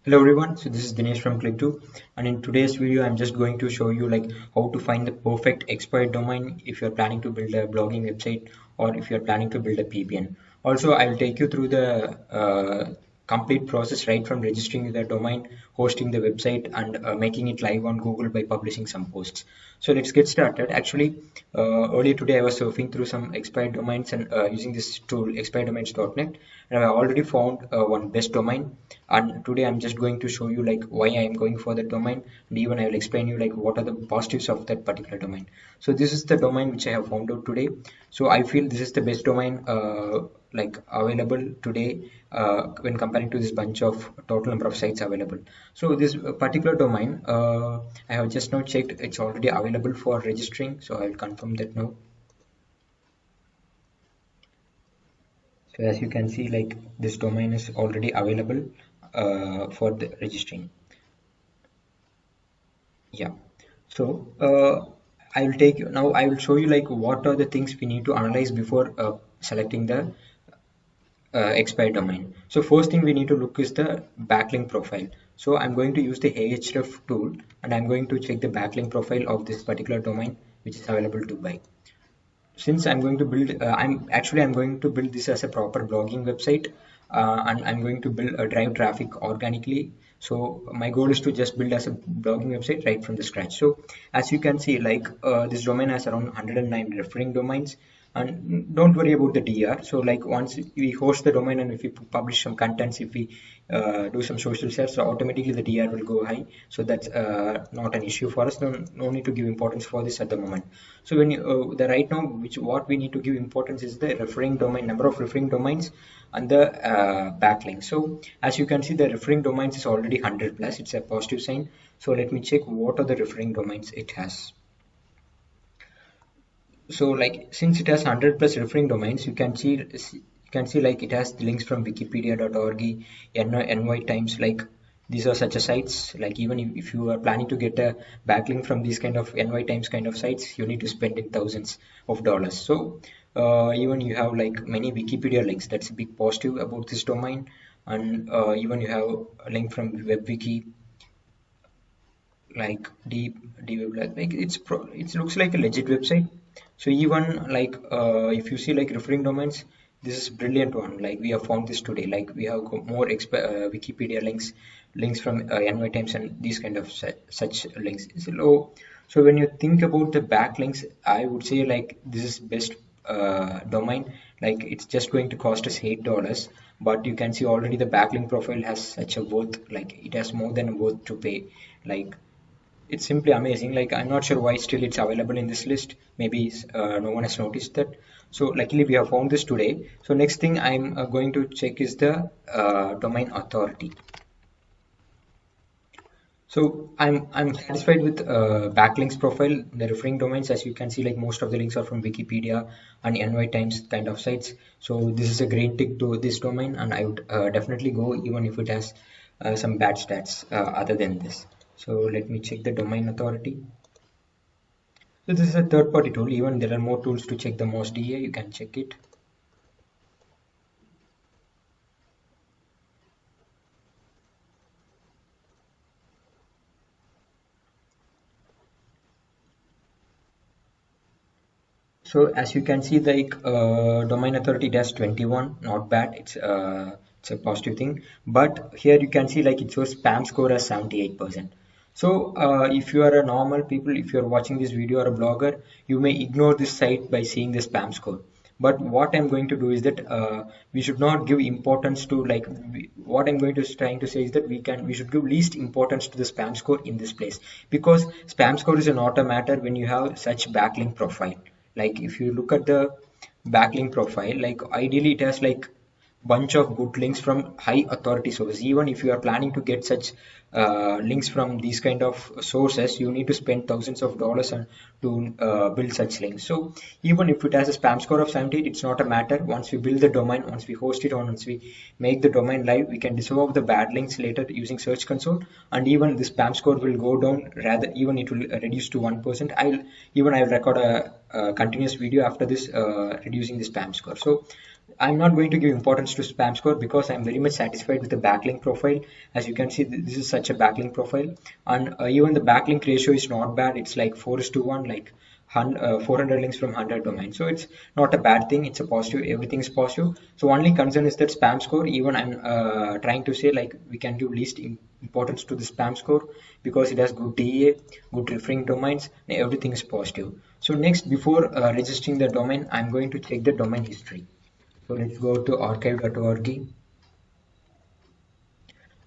Hello everyone, so this is Dinesh from Click2, and in today's video I'm just going to show you how to find the perfect expired domain if you're planning to build a blogging website or if you're planning to build a PBN. Also, I'll take you through the complete process right from registering the domain, hosting the website, and making it live on Google by publishing some posts. So let's get started. Actually, earlier today I was surfing through some expired domains and using this tool expireddomains.net, and I already found one best domain. And today I'm just going to show you why I am going for that domain, and even I will explain you what are the positives of that particular domain. So this is the domain which I have found out today. So I feel this is the best domain available today when comparing to this bunch of total number of sites available. So this particular domain, I have just now checked, it's already available for registering, so I will confirm that now. So as you can see, this domain is already available for the registering. Yeah. So I will take you now. I will show you what are the things we need to analyze before selecting the expired domain. So first thing we need to look is the backlink profile. So I'm going to use the Ahref tool, and I'm going to check the backlink profile of this particular domain which is available to buy. Since I'm going to build, I'm going to build this as a proper blogging website, and I'm going to build drive traffic organically. So my goal is to just build as a blogging website right from the scratch. So as you can see, this domain has around 109 referring domains, and don't worry about the DR. So once we host the domain and if we publish some contents, if we do some social shares, so automatically the DR will go high. So that's not an issue for us. No need to give importance for this at the moment. So when you the right now what we need to give importance is the referring domain, number of referring domains, and the backlink. So as you can see, the referring domains is already 100 plus. It's a positive sign. So let me check what are the referring domains it has. So since it has 100 plus referring domains, you can see it has the links from wikipedia.org, NY Times. These are such a sites. Even if you are planning to get a backlink from these kind of NY Times kind of sites, you need to spend in thousands of dollars. So even you have many Wikipedia links. That's a big positive about this domain. And even you have a link from WebWiki, it looks like a legit website. So even if you see referring domains, this is brilliant one. We have found this today. We have more Wikipedia links from NY Times and these kind of such links. So when you think about the backlinks, I would say this is best domain. It's just going to cost us $8, but you can see already the backlink profile has such a worth. It has more than a worth to pay. It's simply amazing. I'm not sure why still it's available in this list. Maybe no one has noticed that. So luckily we have found this today. So next thing I'm going to check is the domain authority. So I'm satisfied with backlinks profile, the referring domains. As you can see, most of the links are from Wikipedia and NY Times kind of sites. So this is a great tick to this domain, and I would definitely go even if it has some bad stats other than this. So let me check the domain authority. So this is a third-party tool. Even there are more tools to check the most DA. You can check it. So as you can see, domain authority has 21, not bad. It's a positive thing. But here you can see it shows spam score as 78%. So if you are a normal people, if you are watching this video or a blogger, you may ignore this site by seeing the spam score. But what I'm going to do is that we should not give importance to what I'm going to trying to say is that we should give least importance to the spam score in this place, because spam score is not a matter when you have such backlink profile. If you look at the backlink profile, ideally it has bunch of good links from high authority sources. Even if you are planning to get such links from these kind of sources, you need to spend thousands of dollars to build such links. So even if it has a spam score of 78, it's not a matter. Once we build the domain, once we host it once we make the domain live, we can disavow the bad links later using search console, and even the spam score will go down. Rather, even it will reduce to 1%. I'll record a continuous video after this reducing the spam score. So I'm not going to give importance to spam score because I'm very much satisfied with the backlink profile. As you can see, this is such a backlink profile, and even the backlink ratio is not bad. It's like 4:1, like 400 links from 100 domains. So it's not a bad thing. It's a positive. Everything is positive. So only concern is that spam score. Even I'm trying to say like we can give least importance to the spam score because it has good DEA, good referring domains, and everything is positive. So next, before registering the domain, I'm going to check the domain history. So let's go to archive.org.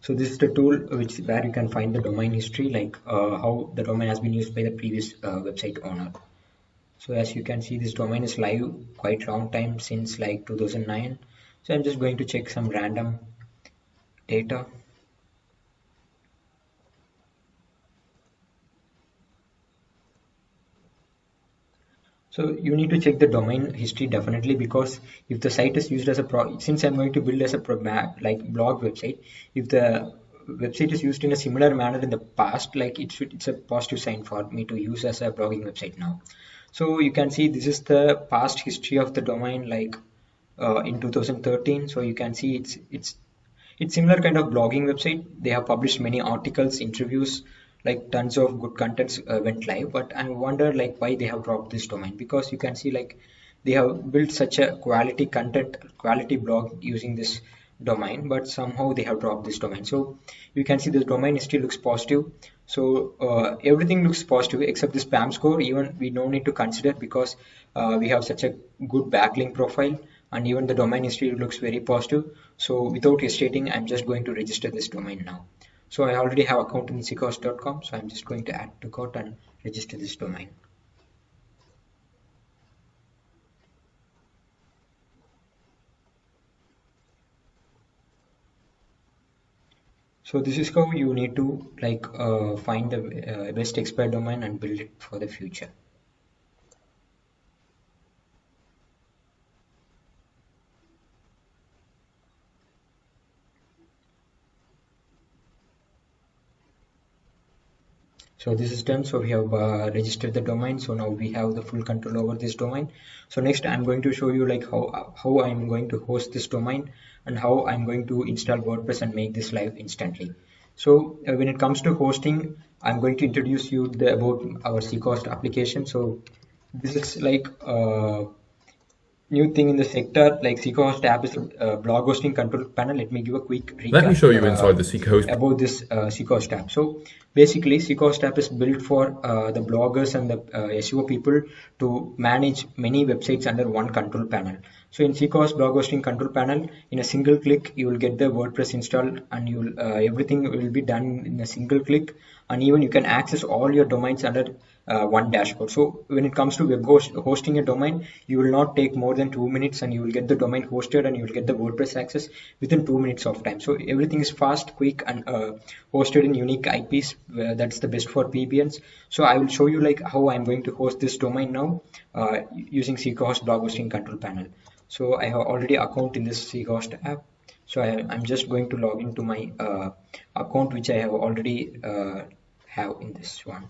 So this is the tool which where you can find the domain history, like how the domain has been used by the previous website owner. So as you can see, this domain is live quite long time, since like 2009. So I'm just going to check some random data. So you need to check the domain history definitely, because if the site is used as a since I'm going to build as a like blog website, if the website is used in a similar manner in the past, like it's a positive sign for me to use as a blogging website now. So you can see this is the past history of the domain, like in 2013. So you can see it's similar kind of blogging website. They have published many articles, interviews, like tons of good contents went live. But I wonder like why they have dropped this domain, because you can see like they have built such a quality content, quality blog using this domain, but somehow they have dropped this domain. So you can see the domain history looks positive. So everything looks positive except the spam score. Even we don't need to consider because we have such a good backlink profile, and even the domain history looks very positive. So without hesitating, I'm just going to register this domain now. So I already have account in seekhouse.com, so I'm just going to add to cart and register this domain. So this is how you need to like find the best expired domain and build it for the future. So this is done. So we have registered the domain. So now we have the full control over this domain. So next I'm going to show you like how I'm going to host this domain and how I'm going to install WordPress and make this live instantly. So when it comes to hosting, I'm going to introduce you about our Seacoast application. So this is like new thing in the sector, like Seacoast app is a blog hosting control panel. Let me give a quick Let me recap show you inside the Seacoast. about this Seacoast app. So basically, Seacoast app is built for the bloggers and the SEO people to manage many websites under one control panel. So in Seacoast blog hosting control panel, in a single click, you will get the WordPress installed, and you will everything will be done in a single click, and even you can access all your domains under one dashboard. So when it comes to hosting a domain, you will not take more than 2 minutes, and you will get the domain hosted, and you will get the WordPress access within 2 minutes of time. So everything is fast, quick, and hosted in unique IPs. That's the best for PBNs. So I will show you like how I'm going to host this domain now using Seacoast blog hosting control panel. So I have already account in this Seacoast app. So I'm just going to log into my account which I have already have in this one.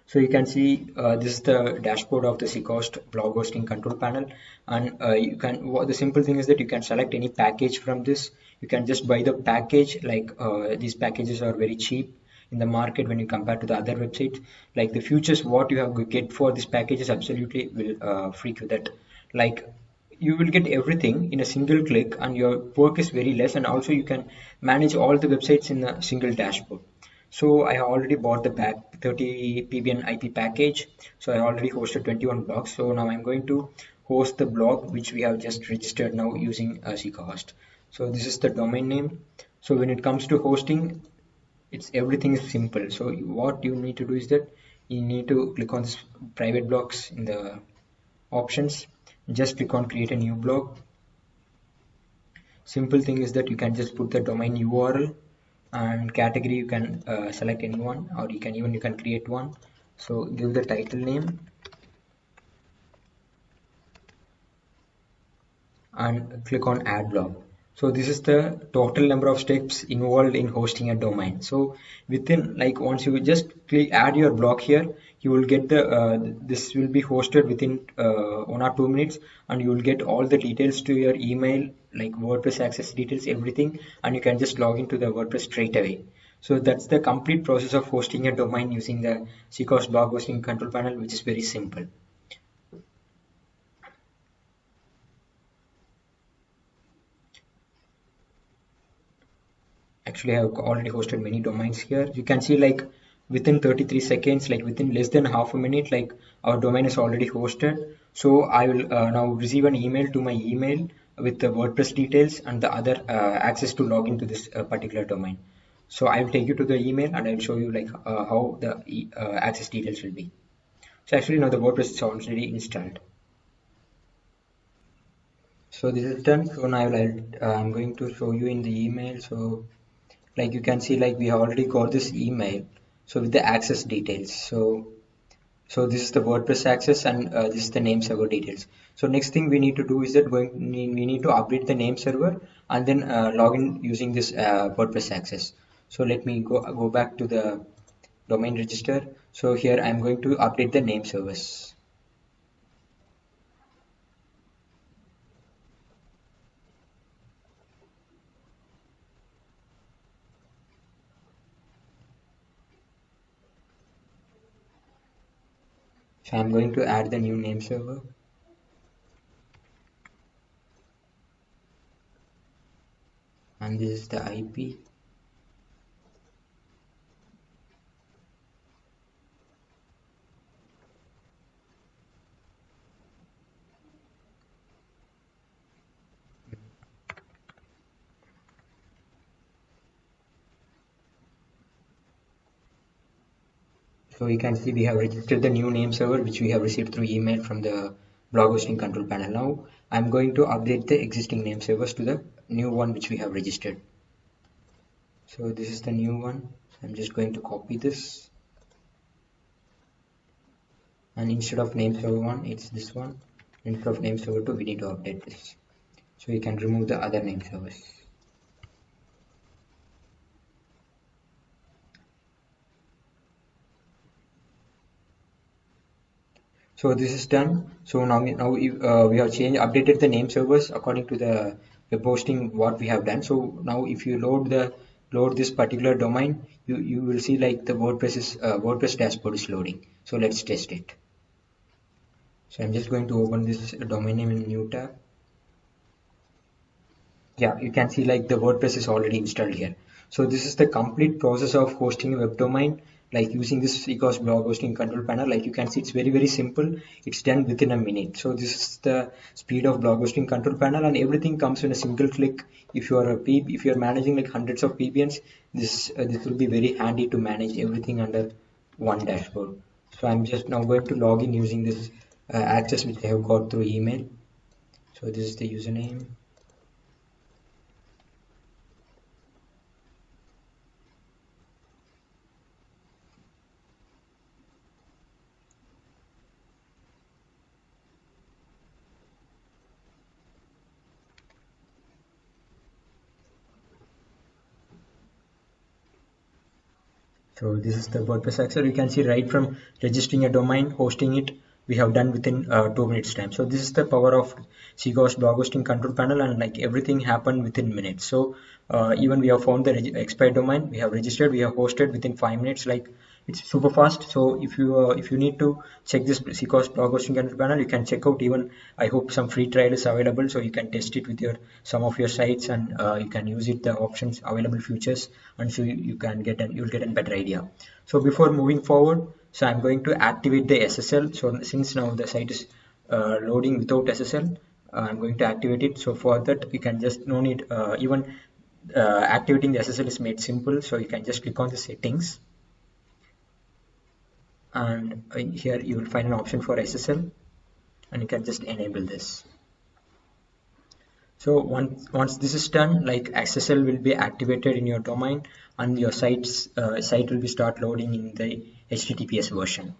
So you can see this is the dashboard of the Seacoast blog hosting control panel, and you can the simple thing is that you can select any package from this. You can just buy the package. Like these packages are very cheap in the market when you compare to the other websites. Like the features what you have to get for this package is absolutely will freak you that. Like you will get everything in a single click, and your work is very less, and also you can manage all the websites in a single dashboard. So I already bought the 30 PBN IP package. So I already hosted 21 blogs. So now I'm going to host the blog which we have just registered now using Seekohost. So this is the domain name. So when it comes to hosting, it's everything is simple. So what you need to do is that you need to click on this private blocks in the options. Just click on create a new blog. Simple thing is that you can just put the domain URL, and category you can select anyone, or you can create one. So give the title name and click on add blog. So this is the total number of steps involved in hosting a domain. So within, like, once you just add your block here, you will get the this will be hosted within 1 or 2 minutes, and you will get all the details to your email, like WordPress access details, everything, and you can just log into the WordPress straight away. So that's the complete process of hosting a domain using the Seekos blog hosting control panel, which is very simple. Actually, I have already hosted many domains here. You can see, like, within 33 seconds, like within less than half a minute, like our domain is already hosted. So I will now receive an email to my email with the WordPress details and the other access to log into this particular domain. So I will take you to the email and I will show you, like, how the access details will be. So actually now the WordPress is already installed. So this is done. So now I'm going to show you in the email. So like you can see, like we have already got this email, so with the access details. So this is the WordPress access, and this is the name server details. So next thing we need to do is that we need to update the name server and then log in using this WordPress access. So let me go back to the domain register. So here I'm going to update the name servers. So I'm going to add the new name server, and this is the IP. So you can see we have registered the new name server which we have received through email from the blog hosting control panel. Now I'm going to update the existing name servers to the new one which we have registered. So this is the new one. I'm just going to copy this, and instead of name server 1, it's this one. Instead of name server 2, we need to update this. So you can remove the other name servers. So this is done. So now we have updated the name servers according to the web hosting what we have done. So now if you load this particular domain, you will see, like, the WordPress dashboard is loading. So let's test it. So I'm just going to open this domain name in a new tab. Yeah, you can see, like, the WordPress is already installed here. So this is the complete process of hosting a web domain, like using this Seekos blog hosting control panel. Like you can see, it's very, very simple. It's done within a minute. So this is the speed of blog hosting control panel, and everything comes in a single click. If you are if you are managing like hundreds of PBNs, this will be very handy to manage everything under one dashboard. So I'm just now going to log in using this access which I have got through email. So this is the username. So this is the WordPress access. You can see right from registering a domain, hosting it, we have done within 2 minutes time. So this is the power of Seekos blog hosting control panel, and like everything happened within minutes. So even we have found the expired domain, we have registered, we have hosted within 5 minutes. Like, it's super fast. So if you need to check this Seekos blog hosting control panel, you can check out. Even I hope some free trial is available, so you can test it with some of your sites, and you can use it, the options available features, and so you'll get a better idea. So before moving forward, so I'm going to activate the SSL. So since now the site is loading without SSL, I'm going to activate it. So for that, you can just no need even activating the SSL is made simple. So you can just click on the settings, and here you will find an option for SSL, and you can just enable this. So once this is done, like, SSL will be activated in your domain, and your site will be start loading in the HTTPS version.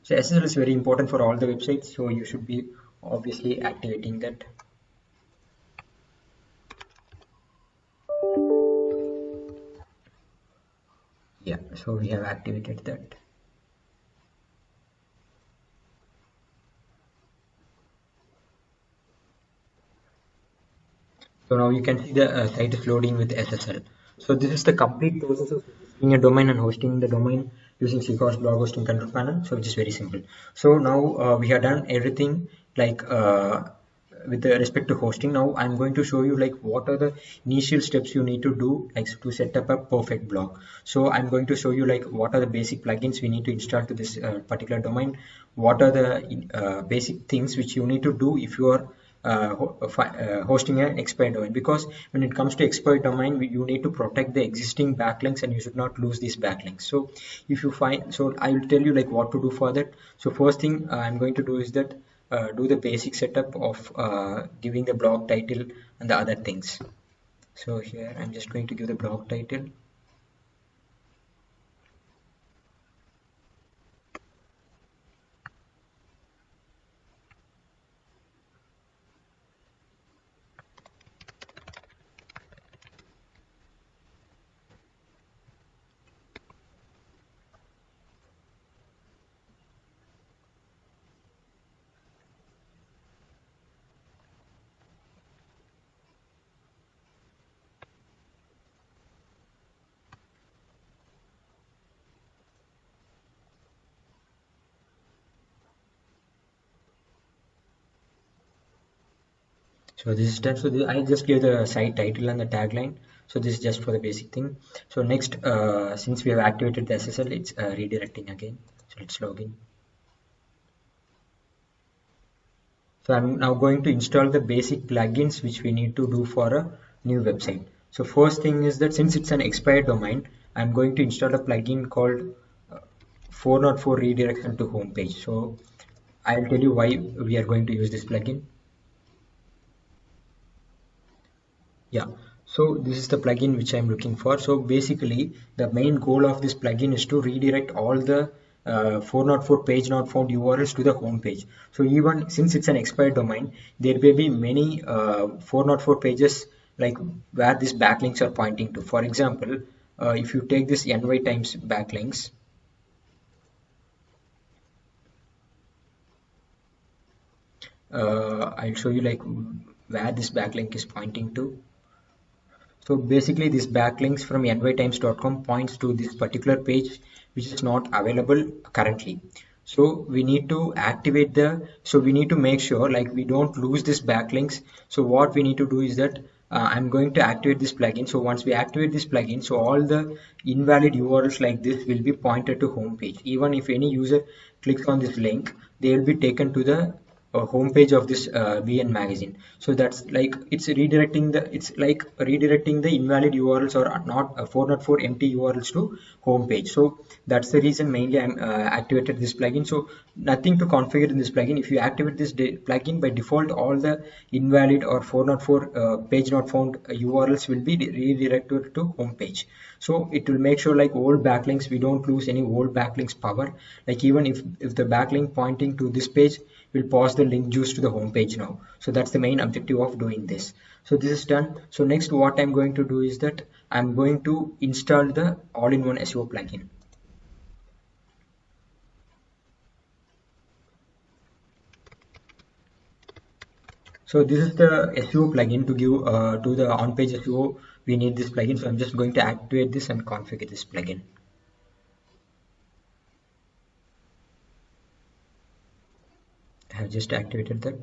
So SSL is very important for all the websites, so you should be obviously activating that. So we have activated that. So now you can see the site is loading with SSL. So this is the complete process of registering a domain and hosting the domain using Sequoia's blog hosting control panel. So which is very simple. So now we have done everything like with respect to hosting. Now I'm going to show you like what are the initial steps you need to do like to set up a perfect blog. So I'm going to show you like what are the basic plugins we need to install to this particular domain. What are the basic things which you need to do if you are hosting an expired domain, because when it comes to expired domain you need to protect the existing backlinks and you should not lose these backlinks. So if you find, so I will tell you like what to do for that. So first thing I'm going to do is that do the basic setup of giving the blog title and the other things. So here I'm just going to give the blog title. So this is done. So I just gave the site title and the tagline. So this is just for the basic thing. So next, since we have activated the SSL, it's redirecting again. So let's log in. So I'm now going to install the basic plugins which we need to do for a new website. So first thing is that since it's an expired domain, I'm going to install a plugin called 404 redirection to home page. So I'll tell you why we are going to use this plugin. Yeah, so this is the plugin which I'm looking for. So basically the main goal of this plugin is to redirect all the 404 page not found URLs to the home page. So even since it's an expired domain, there may be many 404 pages like where these backlinks are pointing to. For example, if you take this NY times backlinks, I'll show you like where this backlink is pointing to. So basically this backlinks from nytimes.com points to this particular page which is not available currently. So we need to activate so we need to make sure like we don't lose this backlinks. So what we need to do is that I'm going to activate this plugin. So once we activate this plugin, so all the invalid URLs like this will be pointed to home page. Even if any user clicks on this link, they will be taken to the homepage of this VN magazine. So that's like it's redirecting the invalid URLs or not 404 empty URLs to homepage. So that's the reason mainly I'm activated this plugin. So nothing to configure in this plugin. If you activate this plugin, by default all the invalid or 404 page not found URLs will be redirected to homepage. So it will make sure like old backlinks, we don't lose any old backlinks power. Like even if the backlink pointing to this page will pass the link juice to the home page now. So that's the main objective of doing this. So this is done. So next what I'm going to do is that I'm going to install the all-in-one SEO plugin. So this is the SEO plugin to give to the on-page SEO. We need this plugin. So I'm just going to activate this and configure this plugin. I have just activated that.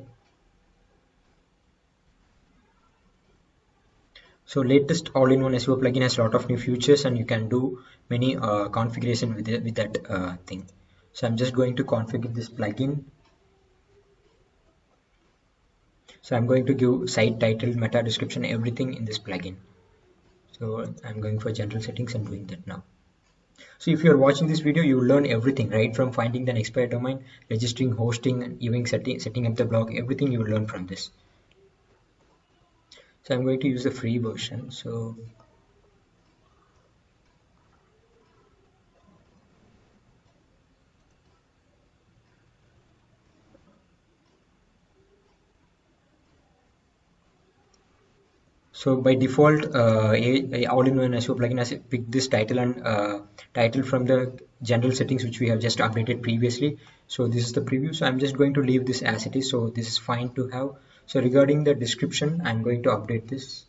So latest all-in-one SEO plugin has a lot of new features and you can do many configuration with that thing. So I'm just going to configure this plugin. So I'm going to give site title, meta description, everything in this plugin. So I'm going for general settings and doing that now. So if you're watching this video, you will learn everything, right? From finding the expired domain, registering, hosting, and even setting up the blog, everything you will learn from this. So I'm going to use the free version. So So by default, all-in-one SEO plugin has picked this title and title from the general settings which we have just updated previously. So this is the preview. So I'm just going to leave this as it is. So this is fine to have. So regarding the description, I'm going to update this.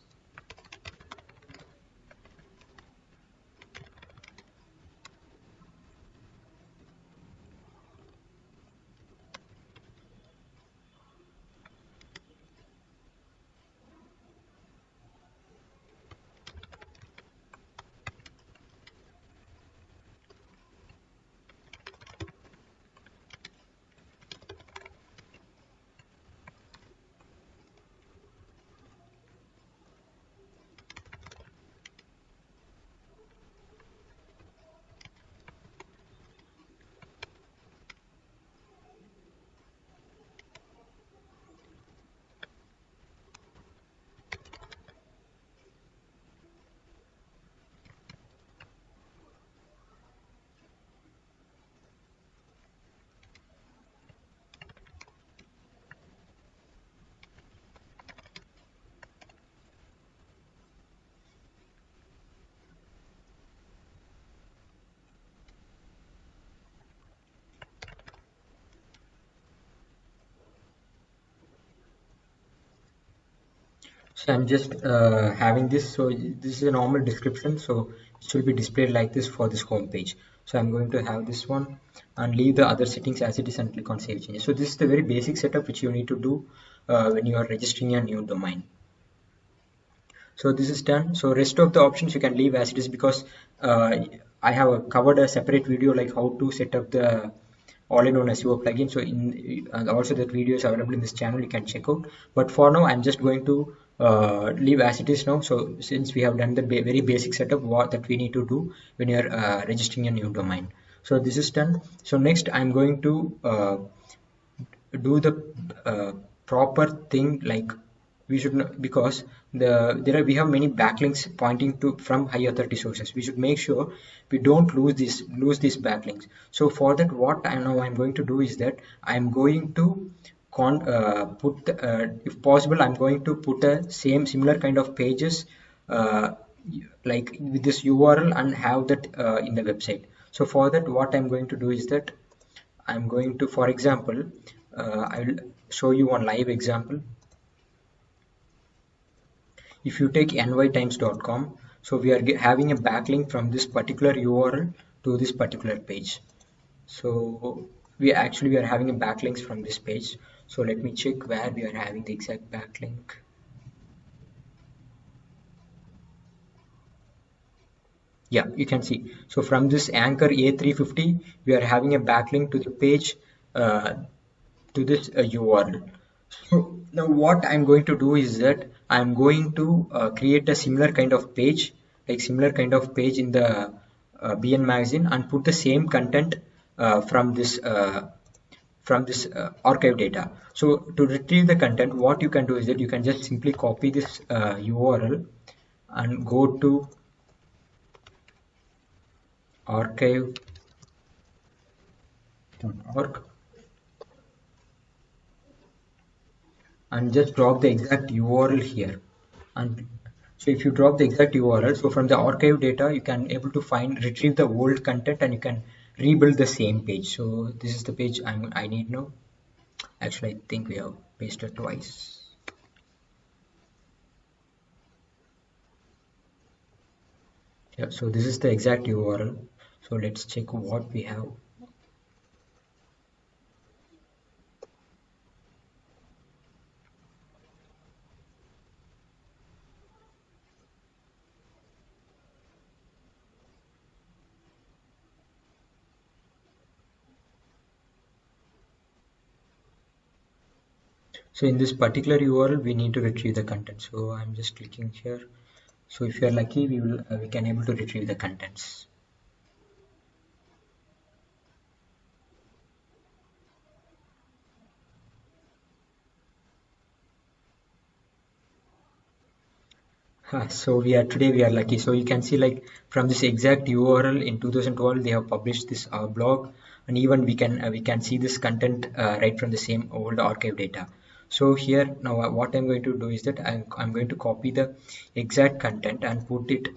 So I'm just having this. So this is a normal description. So it should be displayed like this for this home page. So I'm going to have this one and leave the other settings as it is and click on save changes. So this is the very basic setup which you need to do when you are registering a new domain. So this is done. So rest of the options you can leave as it is, because I have covered a separate video like how to set up the all-in-one SEO plugin. So in also that video is available in this channel, you can check out. But for now I'm just going to leave as it is now. So since we have done the very basic setup what that we need to do when you are registering a new domain. So this is done. So next I'm going to do the proper thing, like we should know, because we have many backlinks pointing to from high authority sources. We should make sure we don't lose these backlinks. So for that, what I'm going to do is that I'm going to if possible, I'm going to put a similar kind of pages like with this URL and have that in the website. So for that, what I'm going to do is that I'm going to, for example, I will show you one live example. If you take nytimes.com, so we are having a backlink from this particular URL to this particular page. So we are having a backlinks from this page. So let me check where we are having the exact backlink. Yeah, you can see. So from this anchor A350, we are having a backlink to the page to this URL. So now what I'm going to do is that I'm going to create a similar kind of page, like similar kind of page in the BN magazine, and put the same content from this archive data. So to retrieve the content, what you can do is that you can just simply copy this URL and go to archive.org and just drop the exact URL here. And so if you drop the exact URL, so from the archive data you can able to retrieve the old content and you can rebuild the same page. So this is the page I need now. Actually, I think we have pasted twice. Yeah, so this is the exact URL. So let's check what we have. So in this particular URL, we need to retrieve the content. So I'm just clicking here. So if you are lucky, we can able to retrieve the contents. So today we are lucky. So you can see, like, from this exact URL in 2012 they have published this blog, and even we can see this content right from the same old archive data. So here now what I'm going to do is that I'm going to copy the exact content and put it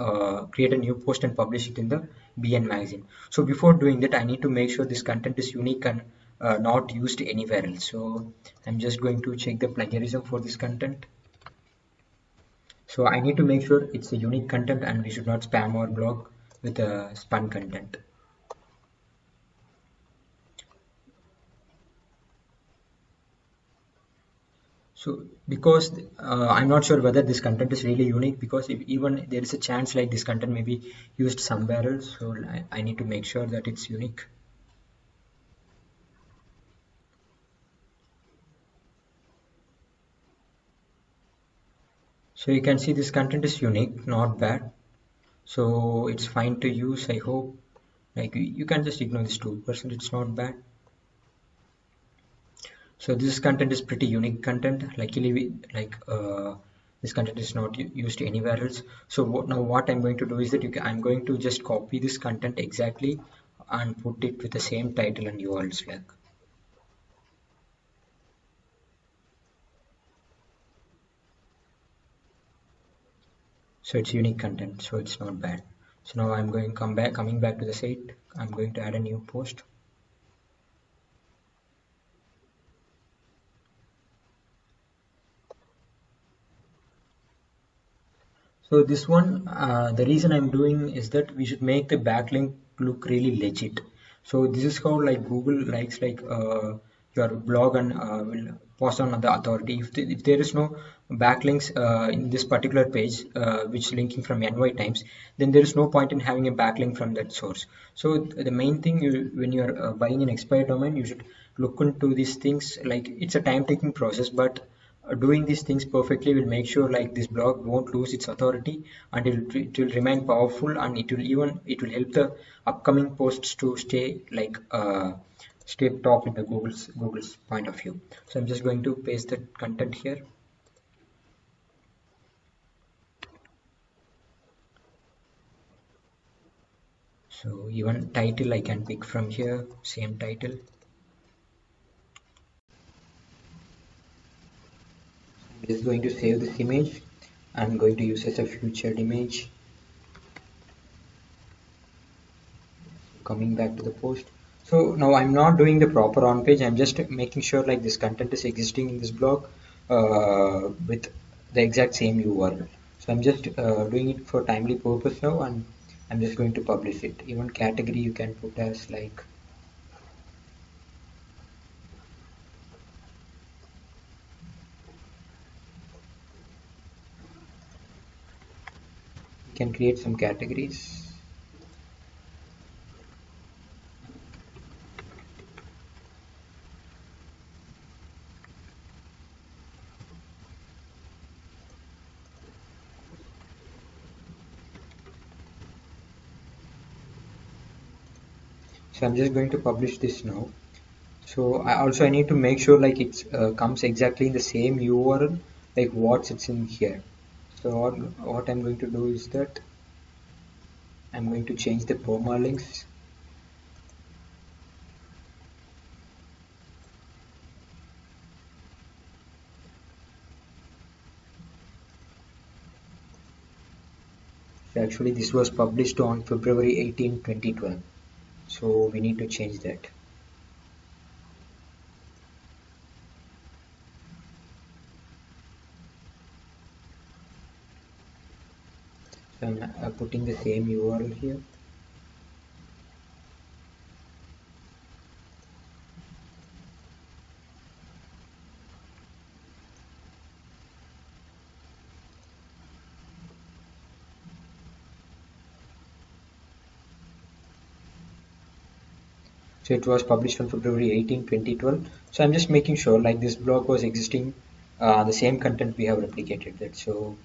create a new post and publish it in the BN magazine. So before doing that, I need to make sure this content is unique and not used anywhere else. So I'm just going to check the plagiarism for this content. So I need to make sure it's a unique content and we should not spam our blog with a spun content. So because I'm not sure whether this content is really unique, because if even there is a chance like this content may be used somewhere else, so I need to make sure that it's unique. So you can see this content is unique, not bad. So it's fine to use, I hope. Like you can just ignore this 2%, it's not bad. So this content is pretty unique content. Luckily, this content is not used anywhere else. So now what I'm going to do is that I'm going to just copy this content exactly and put it with the same title and URL flag. So it's unique content, so it's not bad. So now I'm going coming back to the site. I'm going to add a new post. So this one, the reason I'm doing is that we should make the backlink look really legit. So this is how like Google likes your blog and will post on the authority. If there is no backlinks in this particular page, which linking from NY Times, then there is no point in having a backlink from that source. So the main thing when you're buying an expired domain, you should look into these things. Like it's a time-taking process, but doing these things perfectly will make sure like this blog won't lose its authority, and it will remain powerful, and it will help the upcoming posts to stay stay top in the Google's point of view. So I'm just going to paste the content here. So even title I can pick from here, same title. I'm just going to save this image. I'm going to use as a featured image. Coming back to the post. So now I'm not doing the proper on page. I'm just making sure like this content is existing in this blog with the exact same URL. So I'm just doing it for timely purpose now, and I'm just going to publish it. Even category you can put as like you can create some categories. So I'm just going to publish this now. So I need to make sure like it comes exactly in the same URL like what it's in here. So what I'm going to do is that I'm going to change the permalinks. So actually this was published on February 18, 2012. So we need to change that. So I'm putting the same URL here. So it was published on February 18, 2012. So I'm just making sure like this blog was existing, the same content we have replicated that. So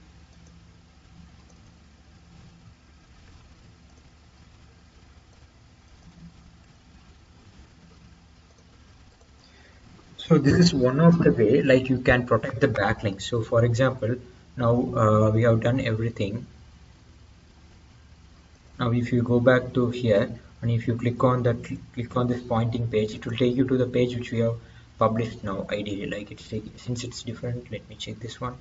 this is one of the way like you can protect the backlink. So for example, now we have done everything. Now if you go back to here and if you click on this pointing page, it will take you to the page which we have published now ideally, like since it's different. Let me check this one.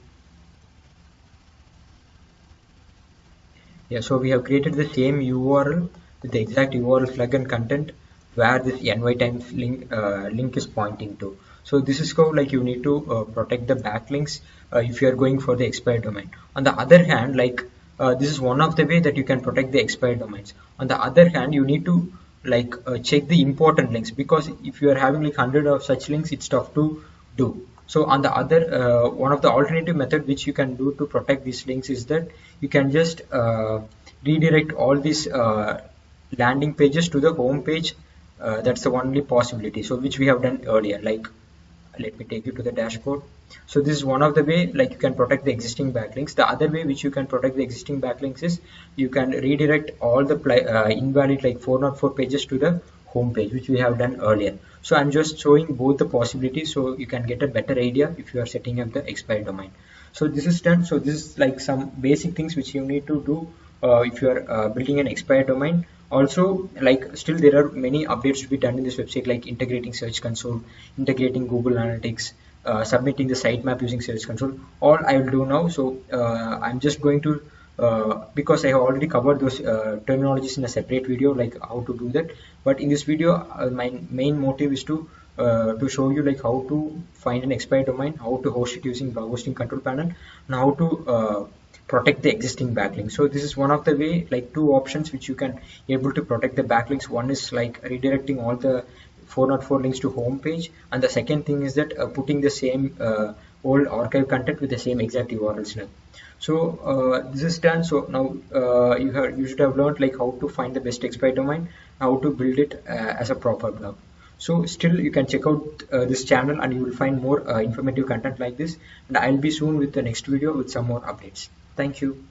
Yeah, so we have created the same URL with the exact URL flag and content where this ny times link is pointing to. So this is how like you need to protect the backlinks if you are going for the expired domain. On the other hand, like this is one of the way that you can protect the expired domains. On the other hand, you need to like check the important links, because if you are having like 100 of such links, it's tough to do. So on the other one of the alternative method which you can do to protect these links is that you can just redirect all these landing pages to the home page. That's the only possibility, so which we have done earlier. Like, let me take you to the dashboard. So this is one of the way like you can protect the existing backlinks. The other way which you can protect the existing backlinks is you can redirect all the invalid like 404 pages to the home page, which we have done earlier. So I'm just showing both the possibilities so you can get a better idea if you are setting up the expired domain. So this is done. So this is like some basic things which you need to do if you are building an expired domain. Also, like still there are many updates to be done in this website, like integrating search console, integrating Google Analytics, submitting the sitemap using search console. All I will do now. So I'm just going to because I have already covered those terminologies in a separate video, like how to do that. But in this video, my main motive is to show you like how to find an expired domain, how to host it using blog hosting control panel, and how to protect the existing backlinks. So this is one of the way, like two options which you can able to protect the backlinks. One is like redirecting all the 404 links to home page, and the second thing is that putting the same old archive content with the same exact URLs now. So this is done. So now you should have learned like how to find the best expired domain, how to build it as a proper blog. So still you can check out this channel and you will find more informative content like this, and I'll be soon with the next video with some more updates. Thank you.